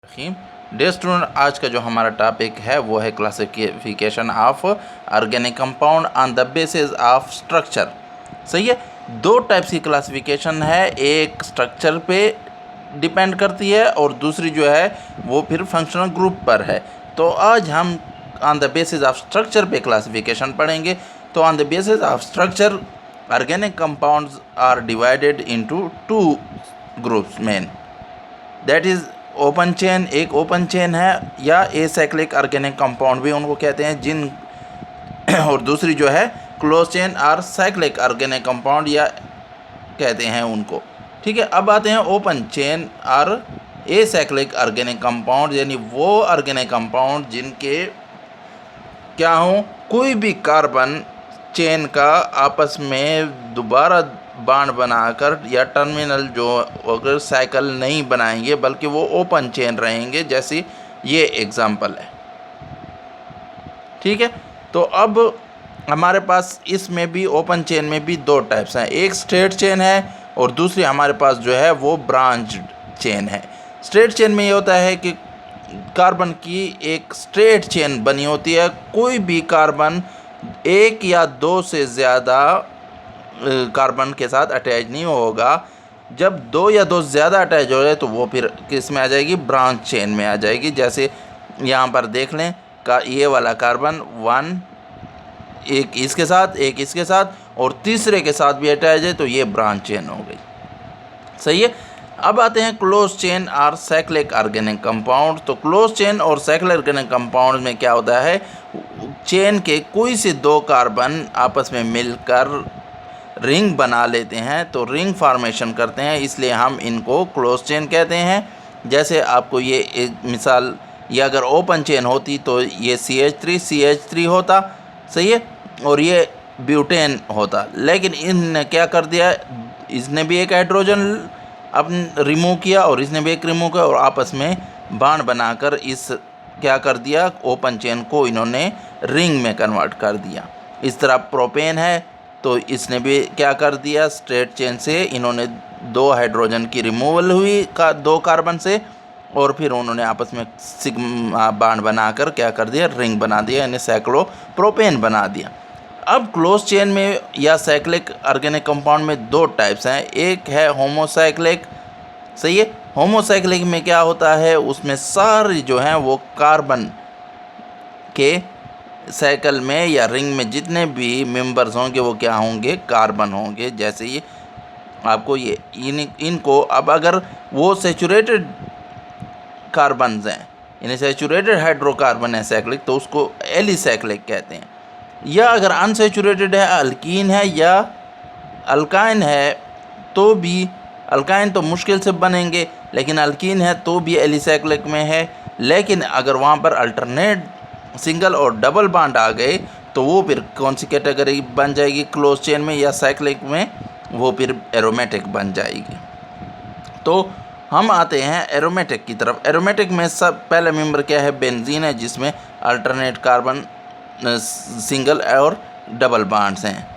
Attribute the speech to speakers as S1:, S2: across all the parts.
S1: Day student, आज का जो हमारा टॉपिक है वो है classification of organic compound on the basis of structure. सही है, दो टाइप्स की क्लासिफिकेशन है, एक स्ट्रक्चर पे डिपेंड करती है और दूसरी जो है वो फिर फंक्शनल ग्रुप पर है। तो आज हम on the basis of structure पे क्लासिफिकेशन पढ़ेंगे। तो on the basis of structure organic compounds are divided into two groups main, that is open chain, एक ओपन चेन है या एसाइक्लिक ऑर्गेनिक कंपाउंड भी उनको कहते हैं जिन और दूसरी जो है क्लोज चेन और साइक्लिक ऑर्गेनिक कंपाउंड या कहते हैं उनको। ठीक है, अब आते हैं ओपन चेन और एसाइक्लिक ऑर्गेनिक कंपाउंड, यानी वो ऑर्गेनिक कंपाउंड जिनके क्या हो, कोई भी कार्बन चेन का आपस में दोबारा बांड बनाकर या टर्मिनल जो अगर साइकिल नहीं बनाएंगे बल्कि वो ओपन चेन रहेंगे, जैसे ये एग्जांपल है। ठीक है, तो अब हमारे पास इसमें भी ओपन चेन में भी दो टाइप्स हैं, एक स्ट्रेट चेन है और दूसरी हमारे पास जो है वो ब्रांच चेन है। स्ट्रेट चेन में ये होता है कि कार्बन की एक स्ट्रेट चेन बनी होती है, कोई भी कार्बन एक या दो से ज़्यादा कार्बन के साथ अटैच नहीं होगा। जब दो या दो ज़्यादा अटैच हो जाए तो वो फिर किस में आ जाएगी, ब्रांच चेन में आ जाएगी। जैसे यहाँ पर देख लें का ये वाला कार्बन वन एक इसके साथ एक इसके साथ और तीसरे के साथ भी अटैच है तो ये ब्रांच चेन हो गई। सही है, अब आते हैं क्लोज चेन और साइक्लिक ऑर्गेनिक कंपाउंड। तो क्लोज चेन और साइक्लिक ऑर्गेनिक कंपाउंड में क्या होता है, चेन के कोई से दो कार्बन आपस में मिलकर रिंग बना लेते हैं, तो रिंग फॉर्मेशन करते हैं, इसलिए हम इनको क्लोज चेन कहते हैं। जैसे आपको ये एक मिसाल, ये अगर ओपन चेन होती तो ये CH3 होता, सही है, और ये ब्यूटेन होता, लेकिन इनने क्या कर दिया, इसने भी एक हाइड्रोजन अपन रिमूव किया और इसने भी एक रिमूव किया और आपस में बांड बनाकर इस क्या कर दिया, ओपन चेन को इन्होंने रिंग में कन्वर्ट कर दिया। इस तरह प्रोपेन है तो इसने भी क्या कर दिया, स्ट्रेट चेन से इन्होंने दो हाइड्रोजन की रिमूवल हुई दो कार्बन से और फिर उन्होंने आपस में सिग्मा बांड बनाकर क्या कर दिया, रिंग बना दिया, यानी साइक्लो प्रोपेन बना दिया। अब क्लोज चेन में या साइक्लिक ऑर्गेनिक कंपाउंड में दो टाइप्स हैं, एक है होमोसाइक्लिक। सही है, होमोसाइक्लिक में क्या होता है, उसमें सारी जो हैं वो कार्बन के साइकिल में या रिंग में जितने भी मेंबर्स होंगे वो क्या होंगे, कार्बन होंगे। जैसे ये आपको ये इनको अब अगर वो सेचुरेटेड कार्बन्स हैं, यानी सेचुरेटेड हाइड्रोकार्बन है साइक्लिक, तो उसको एलिसाइक्लिक कहते हैं। या अगर अनसेचुरेटेड है, अल्कीन है या अल्काइन है, तो भी अल्काइन तो मुश्किल से बनेंगे, लेकिन अल्कीन है तो भी एलिसाइक्लिक में है। लेकिन अगर वहाँ पर अल्टरनेट सिंगल और डबल बांड आ गए तो वो फिर कौन सी कैटेगरी बन जाएगी, क्लोज चेन में या साइक्लिक में, वो फिर एरोमेटिक बन जाएगी। तो हम आते हैं एरोमेटिक की तरफ। एरोमेटिक में सब पहला मेंबर क्या है, बेंजीन है, जिसमें अल्टरनेट कार्बन सिंगल और डबल बांड्स हैं।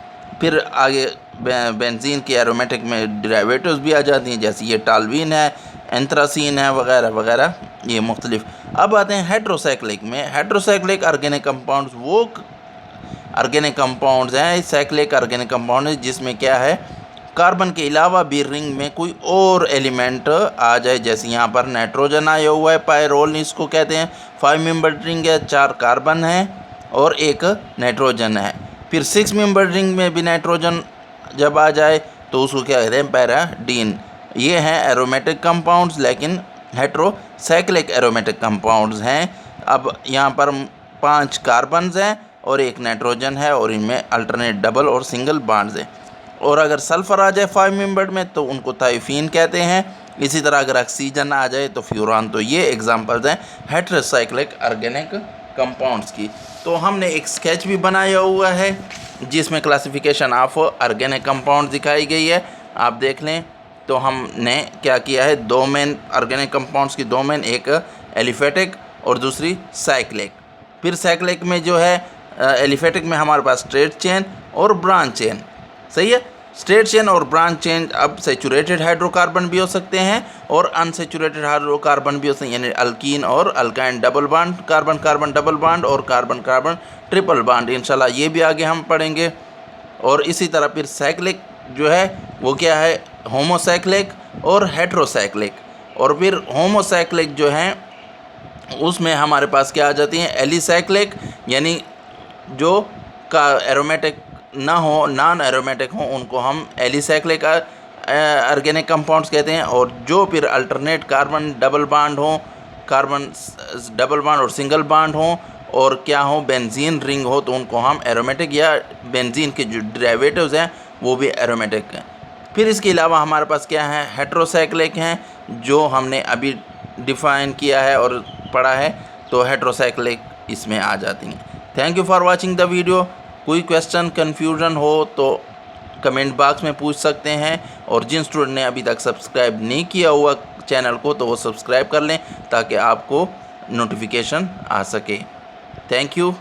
S1: फिर आगे बेंजीन की एरोमेटिक में डेरिवेटिव्स भी आ जाती हैं, जैसे ये टालवीन है, एंथ्रासीन है, वगैरह वगैरह, ये मुख्तलिफ। अब आते हैं हेट्रोसाइक्लिक में। हेट्रोसाइक्लिक ऑर्गेनिक कंपाउंड्स वो ऑर्गेनिक कंपाउंड्स हैं, साइक्लिक ऑर्गेनिक कंपाउंड है जिसमें क्या है, कार्बन के अलावा भी रिंग में कोई और एलिमेंट आ जाए। जैसे यहाँ पर नाइट्रोजन आया हुआ है, पायरोल इसको कहते हैं, 5 मेंबर रिंग है, 4 कार्बन है और एक नाइट्रोजन है। फिर 6 मेंबर रिंग में भी नाइट्रोजन जब आ जाए तो उसको क्या कहते हैं, पैराडीन। ये हैं एरोमेटिक कंपाउंड्स, लेकिन हेट्रोसाइक्लिक एरोमेटिक कंपाउंड्स हैं। अब यहाँ पर 5 कार्बन्स हैं और एक नाइट्रोजन है और इनमें अल्टरनेट डबल और सिंगल बांड्स हैं। और अगर सल्फ़र आ जाए 5 मेंबर में तो उनको थायोफीन कहते हैं। इसी तरह अगर ऑक्सीजन आ जाए तो फ्यूरान। तो ये एग्जांपल्स हैं हेट्रोसाइक्लिक ऑर्गेनिक कंपाउंड्स की। तो हमने एक स्केच भी बनाया हुआ है जिसमें क्लासिफिकेशन ऑफ ऑर्गेनिक कंपाउंड दिखाई गई है, आप देख लें। तो हमने क्या किया है, दो मेन ऑर्गेनिक कंपाउंड्स की दो मेन, एक एलिफेटिक और दूसरी साइक्लिक। फिर साइक्लिक में जो है एलिफेटिक में हमारे पास स्ट्रेट चेन और ब्रांच चेन। सही है, स्ट्रेट चेन और ब्रांच चेन अब सैचुरेटेड हाइड्रोकार्बन भी हो सकते हैं और अनसैचुरेटेड हाइड्रोकार्बन भी हो सकते हैं, यानी अल्कीन और alkyne double bond, carbon carbon double bond और कार्बन कार्बन ट्रिपल बॉन्ड। इंशाल्लाह ये भी आगे हम पढ़ेंगे। और इसी तरह फिर साइक्लिक जो है वो क्या है, होमोसाइक्लिक और हेट्रोसाइक्लिक। और फिर होमोसाइक्लिक जो हैं उसमें हमारे पास क्या आ जाती हैं, एलिसाइक्लिक, यानी जो का एरोमेटिक ना हो, नॉन एरोमेटिक हो, उनको हम एलिसाइक्लिक ऑर्गेनिक कंपाउंड्स कहते हैं। और जो फिर अल्टरनेट कार्बन डबल बॉन्ड हो, कार्बन डबल बॉन्ड और सिंगल बॉन्ड हो, और क्या हो, बेंजीन रिंग हो, तो उनको हम एरोमेटिक या बेंजीन के जो डेरिवेटिव्स हैं वो भी एरोमेटिक हैं। फिर इसके अलावा हमारे पास क्या है, हेट्रोसाइक्लिक हैं, जो हमने अभी डिफ़ाइन किया है और पढ़ा है, तो हेट्रोसाइक्लिक इसमें आ जाती हैं। Thank you for watching the video. कोई क्वेश्चन कन्फ्यूजन हो तो कमेंट बॉक्स में पूछ सकते हैं, और जिन स्टूडेंट ने अभी तक सब्सक्राइब नहीं किया हुआ चैनल को तो वो सब्सक्राइब कर लें ताकि आपको नोटिफिकेशन आ सके। Thank you.